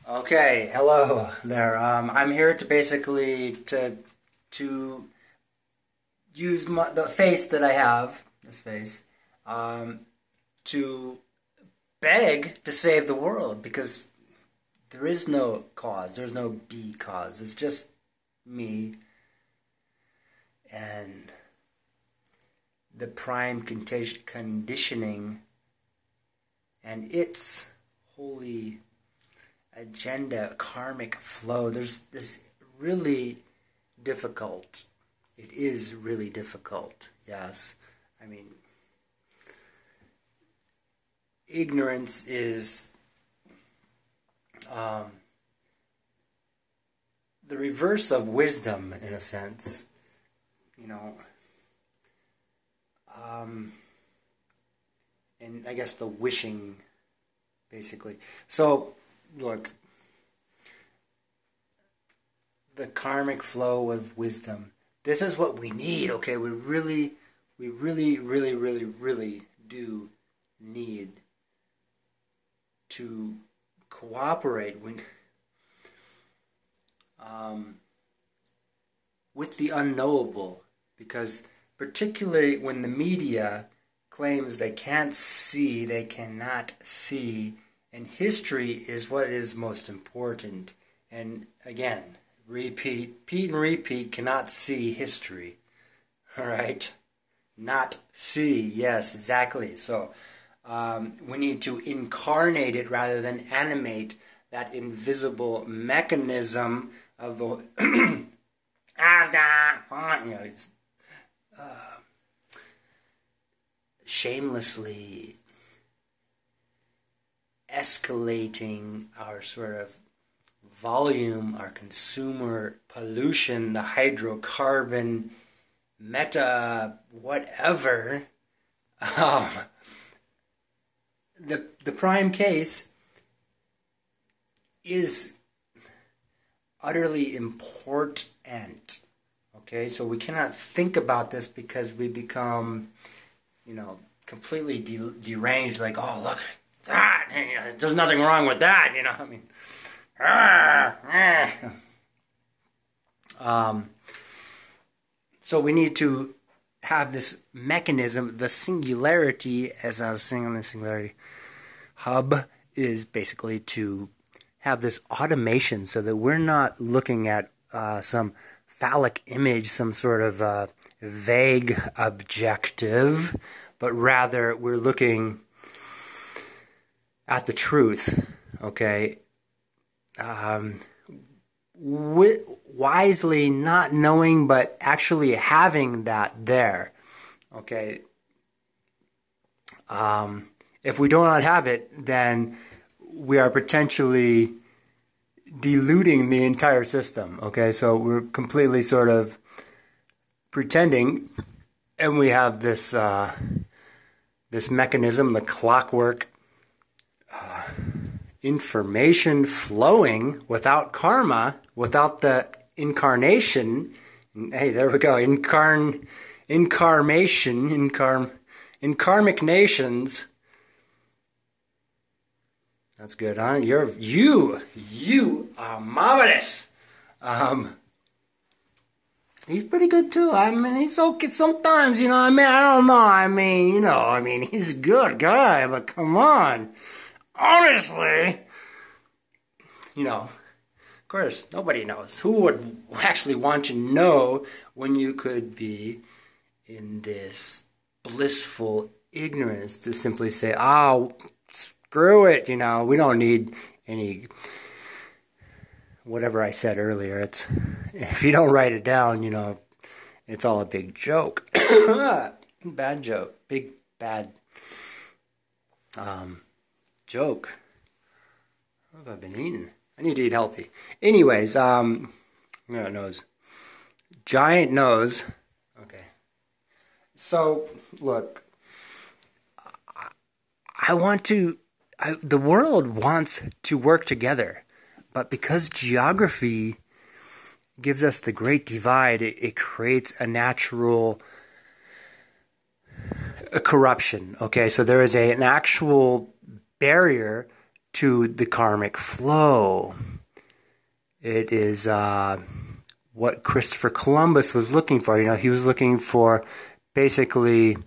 Okay, hello there. I'm here to basically to use the face that I have, this face, to beg to save the world because there is no cause. There's no B cause. It's just me and the prime conditioning and its holy agenda, karmic flow. There's this really difficult. It is really difficult, yes. I mean, ignorance is the reverse of wisdom, in a sense. You know, and I guess the wishing, basically. So, look, the karmic flow of wisdom. This is what we need, okay? We really do need to cooperate with the unknowable, because particularly when the media claims they can't see, they cannot see, and history is what is most important. And again, repeat and repeat, cannot see history. Alright? Not see, yes, exactly. So, we need to incarnate it rather than animate that invisible mechanism of the shamelessly escalating our sort of volume, our consumer pollution, the hydrocarbon, meta, whatever. The prime case is utterly important. Okay, so we cannot think about this because we become, completely deranged. Like, oh, look, that, there's nothing wrong with that, so we need to have this mechanism, the singularity, as I was saying on the singularity hub, is basically to have this automation so that we're not looking at some phallic image, some sort of vague objective, but rather we're looking at the truth, okay? Wisely not knowing, but actually having that there, okay? If we do not have it, then we are potentially diluting the entire system, okay? So we're completely sort of pretending, and we have this this mechanism, the clockwork, information flowing without karma, without the incarnation. Hey, there we go. Inkarmic nations. That's good, huh? You are marvelous. He's pretty good too. I mean, he's okay sometimes, I don't know. He's a good guy, but come on. Honestly, of course, nobody knows. Who would actually want to know when you could be in this blissful ignorance to simply say, oh, screw it, we don't need any, whatever I said earlier. It's, if you don't write it down, it's all a big joke. Bad joke. Big, bad, joke. What have I been eating? I need to eat healthy. Anyways, nose. Giant nose. Okay. So, look, the world wants to work together, but because geography gives us the Great Divide, it creates a natural corruption. Okay, so there is an actual barrier to the karmic flow. It is what Christopher Columbus was looking for. He was looking for basically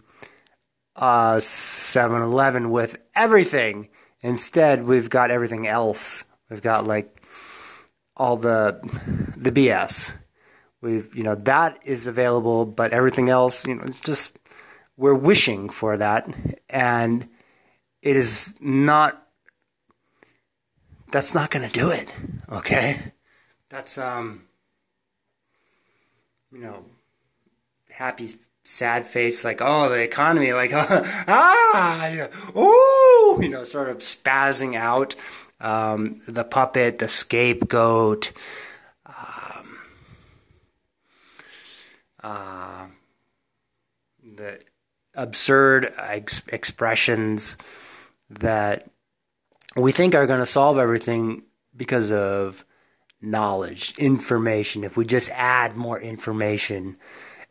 7-Eleven with everything. Instead, we've got everything else. We've got like all the BS. That is available, but everything else, it's just, we're wishing for that, and it is not, that's not going to do it, okay? That's, happy, sad face, like, oh, the economy, like, sort of spazzing out, the puppet, the scapegoat, the absurd expressions that we think are going to solve everything because of knowledge, information. If we just add more information,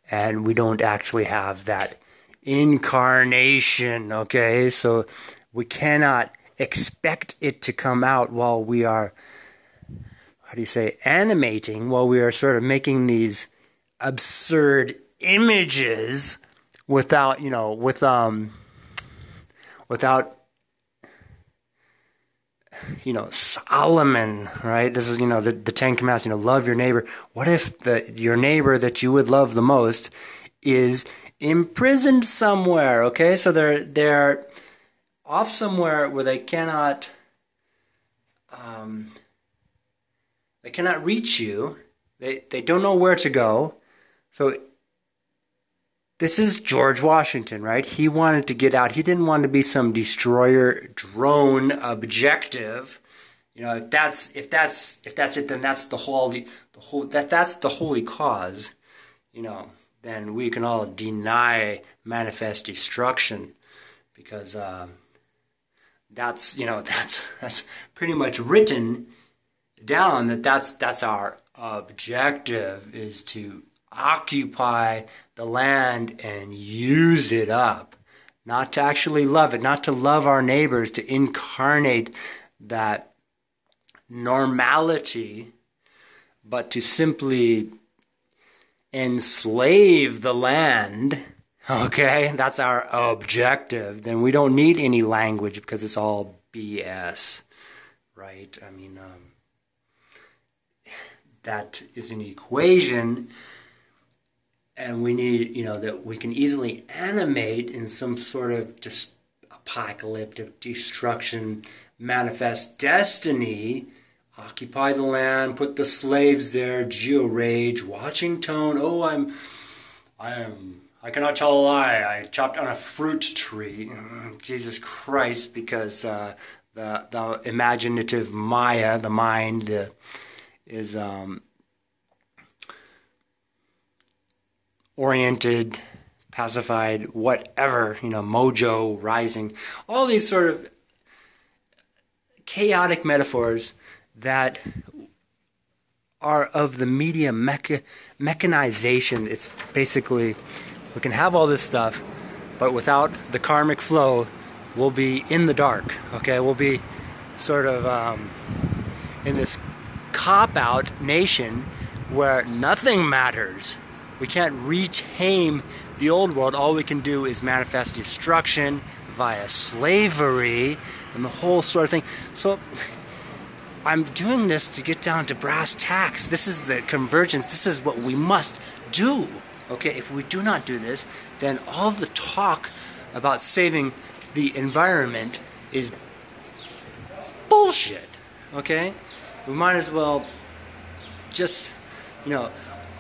and we don't actually have that incarnation, okay? So we cannot expect it to come out while we are, animating, while we are sort of making these absurd images without Solomon, right? This is, the Ten Commandments, love your neighbor. What if your neighbor that you would love the most is imprisoned somewhere, okay? So they're off somewhere where they cannot reach you. They don't know where to go. So this is George Washington, right? He wanted to get out. He didn't want to be some destroyer drone objective. If that's it, then that's the holy cause. Then we can all deny manifest destruction, because that's pretty much written down that's our objective, is to occupy the land and use it up, not to actually love it, not to love our neighbors, to incarnate that normality, but to simply enslave the land, okay? That's our objective. Then we don't need any language, because it's all BS, right? That is an equation. And we need, that we can easily animate in some sort of apocalyptic destruction, manifest destiny, occupy the land, put the slaves there, geo-rage, watching tone, I cannot tell a lie, I chopped on a fruit tree, Jesus Christ, because the imaginative Maya, the mind, is oriented, pacified, whatever, mojo, rising, all these sort of chaotic metaphors that are of the media mechanization. It's basically, we can have all this stuff, but without the karmic flow, we'll be in the dark, okay? We'll be sort of in this cop-out nation where nothing matters. We can't retame the old world. All we can do is manifest destruction via slavery and the whole sort of thing. So I'm doing this to get down to brass tacks. This is the convergence. This is what we must do. Okay, if we do not do this, then all of the talk about saving the environment is bullshit. Okay? We might as well just,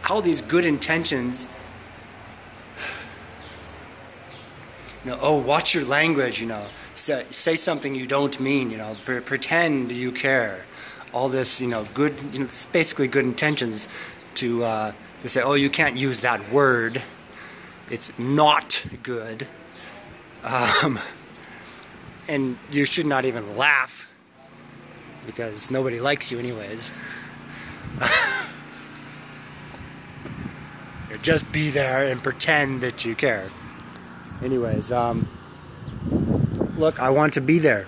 all these good intentions, watch your language, say something you don't mean, pretend you care. All this, good, it's basically good intentions to say, you can't use that word. It's not good. And you should not even laugh, because nobody likes you anyways. Just be there and pretend that you care. Anyways, look, I want to be there.